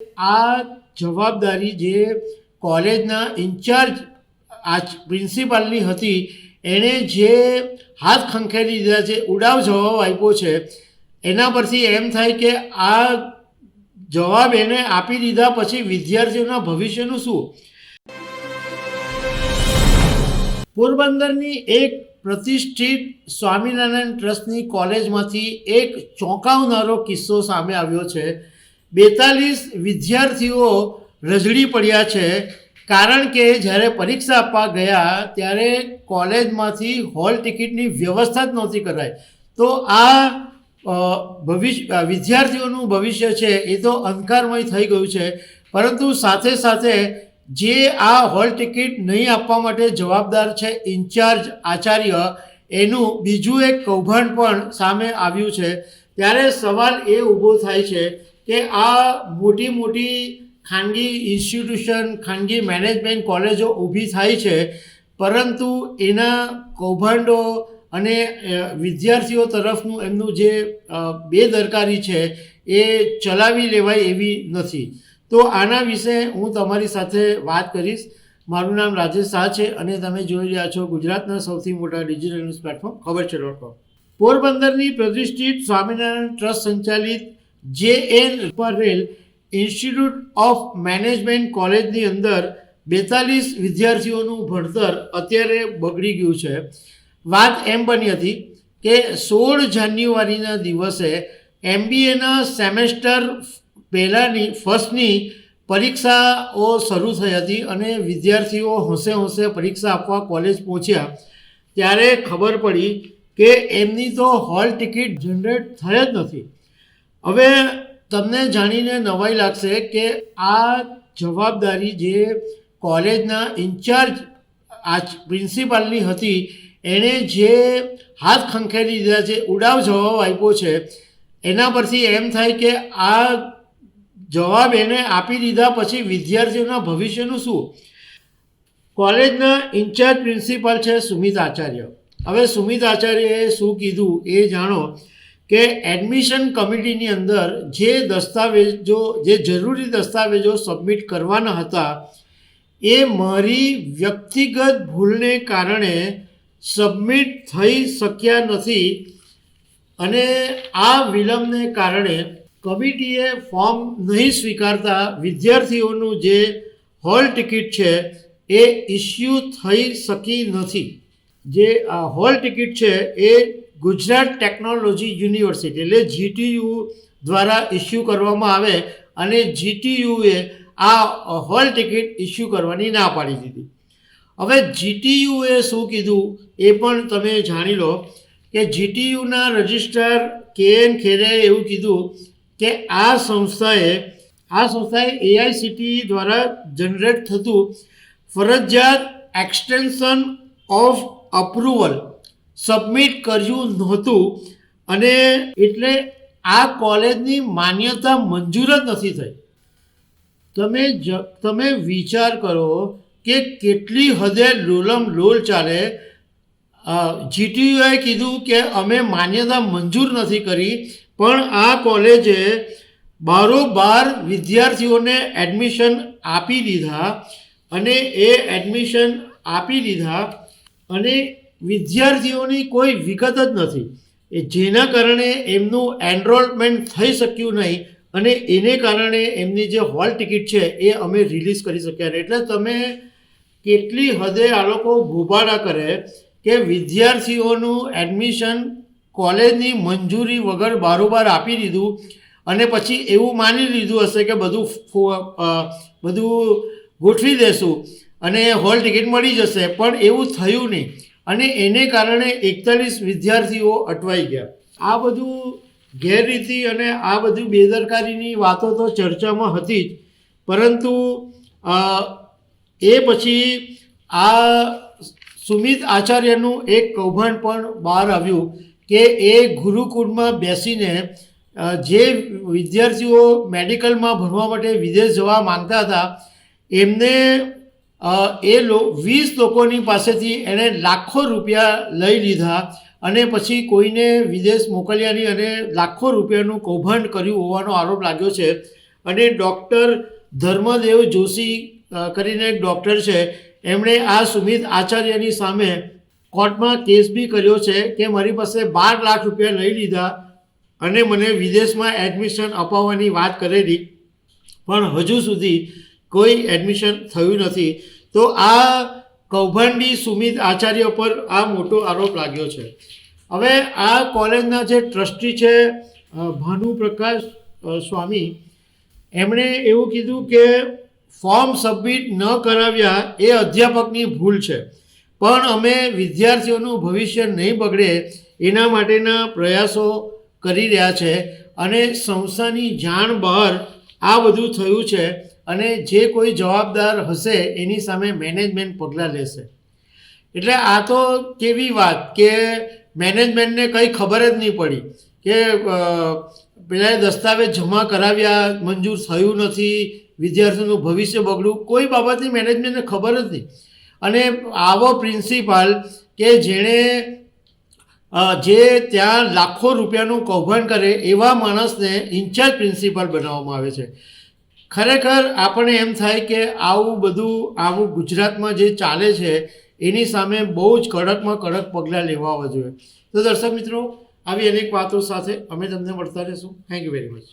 આ જવાબદારી જે કોલેજના ઇન્ચાર્જ પ્રિન્સિપાલની હતી એણે જે હાથ ખંખેરી દીધા છે, ઉડાવ જવાબ આપ્યો છે, એના પરથી એમ થાય કે આ જવાબ એને આપી દીધા પછી વિદ્યાર્થીઓના ભવિષ્યનું શું? પોરબંદરની એક પ્રતિષ્ઠિત સ્વામિનારાયણ ટ્રસ્ટની કોલેજમાંથી એક ચોંકાવનારો કિસ્સો સામે આવ્યો છે। 42 વિદ્યાર્થીઓ રઝળી પડ્યા છે, કારણ કે જ્યારે પરીક્ષા આપવા ગયા ત્યારે કોલેજમાંથી હોલ ટિકિટની વ્યવસ્થા જ નહોતી કરાઈ। તો આ વિદ્યાર્થીઓનું ભવિષ્ય છે એ તો અંધકારમય થઈ ગયું છે, પરંતુ સાથે સાથે જે આ હોલ ટિકિટ નહીં આપવા માટે જવાબદાર છે ઇન્ચાર્જ આચાર્ય, એનું બીજું એક કૌભાંડ પણ સામે આવ્યું છે। ત્યારે સવાલ એ ઊભો થાય છે કે આ મોટી મોટી ખાનગી ઇન્સ્ટિટ્યુશન, ખાનગી મેનેજમેન્ટ કોલેજો ઊભી થાય છે, પરંતુ એના કૌભાંડો અને વિદ્યાર્થીઓ તરફનું એમનું જે બેદરકારી છે એ ચલાવી લેવાય એવી નથી। તો આના વિશે હું તમારી સાથે વાત કરીશ। મારું નામ રાજેશ શાહ છે અને તમે જોઈ રહ્યા છો ગુજરાતના સૌથી મોટા ડિજિટલ ન્યૂઝ પ્લેટફોર્મ ખબર છે .com। પોરબંદરની પ્રતિષ્ઠિત સ્વામિનારાયણ ટ્રસ્ટ સંચાલિત JN rail institute of management કોલેજની અંદર 42 વિદ્યાર્થીઓનું ભણતર અત્યારે બગડી ગયું છે। વાત એમ બની હતી કે 16 જાન્યુઆરીના દિવસે MBAના સેમેસ્ટર ફર્સ્ટની પરીક્ષાઓ શરૂ થઈ હતી અને વિદ્યાર્થીઓ હોંશે હોંશે પરીક્ષા આપવા કોલેજ પહોંચ્યા ત્યારે ખબર પડી કે એમની તો હોલ ટિકિટ જનરેટ થઈ જ નથી। હવે તમને જાણીને નવાઈ લાગશે કે આ જવાબદારી જે કોલેજના ઇન્ચાર્જ પ્રિન્સિપાલની હતી એણે જે હાથ ખંખેરી દીધા છે, ઉડાવ જવાબ આપ્યો છે, એના પરથી એમ થાય કે આ જવાબ એને આપી દીધા પછી વિદ્યાર્થીઓના ભવિષ્યનું શું? કોલેજના ઇન્ચાર્જ પ્રિન્સિપાલ છે સુમિત આચાર્ય। હવે સુમિત આચાર્યએ શું કીધું એ જાણો કે એડમિશન કમિટીની અંદર જે દસ્તાવેજો, જે જરૂરી દસ્તાવેજો સબમિટ કરવાના હતા એ મારી વ્યક્તિગત ભૂલને કારણે સબમિટ થઈ શક્યા નથી અને આ વિલંબને કારણે કમિટીએ ફોર્મ નહીં સ્વીકારતા વિદ્યાર્થીઓનું જે હોલ ટિકિટ છે એ ઇસ્યુ થઈ શકી નથી। જે આ હોલ ટિકિટ છે એ ગુજરાત ટેકનોલોજી યુનિવર્સિટી એટલે GTU દ્વારા ઇસ્યુ કરવામાં આવે અને GTUએ આ હોલ ટિકિટ ઇસ્યુ કરવાની ના પાડી દીધી। હવે GTUએ શું કીધું એ પણ તમે જાણી લો કે GTUના રજિસ્ટ્રાર KN ખેરેએ એવું કીધું કે આ સંસ્થાએ AICTE દ્વારા જનરેટ થતું ફરજિયાત એક્સટેન્શન ઓફ અપ્રુવલ સબમિટ કર્યું નહોતું અને એટલે આ કોલેજની માન્યતા મંજૂર જ નથી થઈ। તમે વિચાર કરો કે કેટલી હદે લોલમ લોલ ચાલે। GTUએ કીધું કે અમે માન્યતા મંજૂર નથી કરી, પણ આ કોલેજે બારોબાર વિદ્યાર્થીઓને એડમિશન આપી દીધા અને એ એડમિશન આપી દીધા અને વિદ્યાર્થીઓની કોઈ વિગત જ નથી, જેના કારણે એમનું એનરોલમેન્ટ થઈ શક્યું નહીં અને એને કારણે એમની જે હોલ ટિકિટ છે એ અમે રિલીઝ કરી શક્યા નહીં। એટલે તમે કેટલી હદે આ લોકો ભૂબાડા કરે કે વિદ્યાર્થીઓનું એડમિશન કોલેજની મંજૂરી વગર બારોબાર આપી દીધું અને પછી એવું માની લીધું હશે કે બધું ગોઠવી દેશું અને હોલ ટિકિટ મળી જશે, પણ એવું થયું નહીં અને એને કારણે 41 વિદ્યાર્થીઓ અટવાઈ ગયા। આ બધું ગેરરીતિ અને આ બધું બેદરકારીની વાતો તો ચર્ચામાં હતી જ, પરંતુ એ પછી આ સુમિત આચાર્યનું એક કૌભાંડ પણ બહાર આવ્યું કે એ ગુરુકુળમાં બેસીને જે વિદ્યાર્થીઓ મેડિકલમાં ભણવા માટે વિદેશ જવા માંગતા હતા એમને 20 લોકોની પાસેથી એણે લાખો રૂપિયા લઈ લીધા અને પછી કોઈને વિદેશ મોકલ્યા નહીં અને લાખો રૂપિયાનું કૌભાંડ કર્યું હોવાનો આરોપ લાગ્યો છે। અને ડૉક્ટર ધર્મદેવ જોશી કરીને એક ડૉક્ટર છે, એમણે આ સુમિત આચાર્યની સામે કોર્ટમાં કેસ બી કર્યો છે કે મારી પાસે 12 લાખ રૂપિયા લઈ લીધા અને મને વિદેશમાં એડમિશન અપાવવાની વાત કરેલી, પણ હજુ સુધી કોઈ એડમિશન થયું નથી. તો આ કૌભાંડી સુમિત આચાર્ય પર આ મોટો આરોપ લાગ્યો છે. હવે આ કોલેજના જે ટ્રસ્ટી છે ભાનુપ્રકાશ સ્વામી, એમણે એવું કીધું કે ફોર્મ સબમિટ ન કરાવ્યા એ અધ્યાપકની ભૂલ છે, પણ અમે વિદ્યાર્થીઓનું ભવિષ્ય નહીં બગડે એના માટેના પ્રયાસો કરી રહ્યા છે અને સંસ્થાની જાણ બહાર આ બધું થયું છે અને જે કોઈ જવાબદાર હશે એની સામે મેનેજમેન્ટ પગલાં લેશે. એટલે આ તો કેવી વાત કે મેનેજમેન્ટને કંઈ ખબર જ નહીં પડી કે પેલા દસ્તાવેજ જમા કરાવ્યા, મંજૂર થયું નથી, વિદ્યાર્થીઓનું ભવિષ્ય બગડ્યું, કોઈ બાબતની મેનેજમેન્ટને ખબર જ નહીં. અને આવો પ્રિન્સિપાલ કે જેણે જે ત્યાં લાખો રૂપિયાનું કૌભાંડ કરે એવા માણસને ઇન્ચાર્જ પ્રિન્સિપાલ બનાવવામાં આવે છે. ખરેખર આપણને એમ થાય કે આવું ગુજરાતમાં જે ચાલે છે એની સામે બહુ જ કડકમાં કડક પગલાં લેવા જોઈએ. તો દર્શક મિત્રો, આવી અનેક વાતો સાથે અમે તમને મળતા રહીશું. Thank you very much.